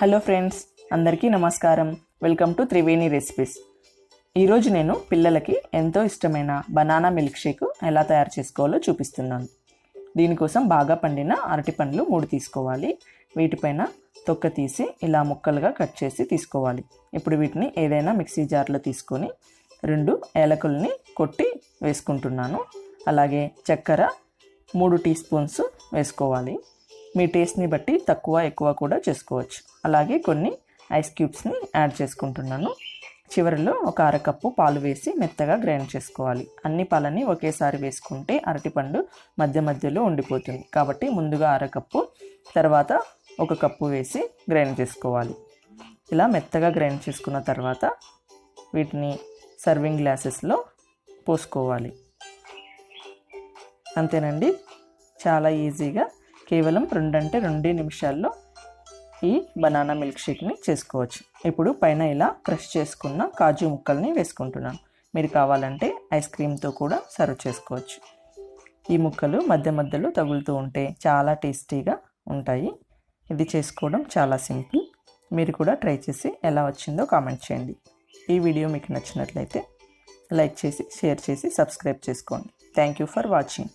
Hello friends, అందరికీ నమస్కారం. Welcome to Triveni recipes. ఈరోజు నేను పిల్లలకి ఎంతో ఇష్టమైన బనానా మిల్క్ షేక్ ఎలా తయారు చేసుకోవాలో చూపిస్తున్నాను. దీనికోసం బాగా పండిన అరటి పండ్లు 3 తీసుకోవాలి. వీటిపైన తొక్క తీసి ఇలా ముక్కలుగా కట్ చేసి తీసుకోవాలి. ఇప్పుడు వీటిని ఏదైనా మిక్సీ జార్లో తీసుకొని 2 ఏలకుల్ని కొట్టి వేసుకుంటున్నాను. అలాగే చక్కెర 3 టీ స్పూన్స్ వేసుకోవాలి. మీ టేస్ట్ని బట్టి తక్కువ ఎక్కువ కూడా చేసుకోవచ్చు. అలాగే కొన్ని ఐస్ క్యూబ్స్ని యాడ్ చేసుకుంటున్నాను. చివరిలో ఒక అరకప్పు పాలు వేసి మెత్తగా గ్రైండ్ చేసుకోవాలి. అన్ని పాలని ఒకేసారి వేసుకుంటే అరటిపండు మధ్య మధ్యలో ఉండిపోతుంది. కాబట్టి ముందుగా అరకప్పు, తర్వాత 1 కప్పు వేసి గ్రైండ్ చేసుకోవాలి. ఇలా మెత్తగా గ్రైండ్ చేసుకున్న తర్వాత వీటిని సర్వింగ్ గ్లాసెస్లో పోసుకోవాలి. అంతేనండి, చాలా ఈజీగా కేవలం 2 నిమిషాల్లో ఈ బనానా మిల్క్ షేక్ని చేసుకోవచ్చు. ఇప్పుడు పైన ఇలా క్రష్ చేసుకున్న కాజు ముక్కల్ని వేసుకుంటున్నాను. మీరు కావాలంటే ఐస్ క్రీమ్తో కూడా సర్వ్ చేసుకోవచ్చు. ఈ ముక్కలు మధ్య మధ్యలో తగులుతూ ఉంటే చాలా టేస్టీగా ఉంటాయి. ఇది చేసుకోవడం చాలా సింపుల్. మీరు కూడా ట్రై చేసి ఎలా వచ్చిందో కామెంట్ చేయండి. ఈ వీడియో మీకు నచ్చినట్లయితే లైక్ చేసి, షేర్ చేసి, సబ్స్క్రైబ్ చేసుకోండి. Thank you for watching.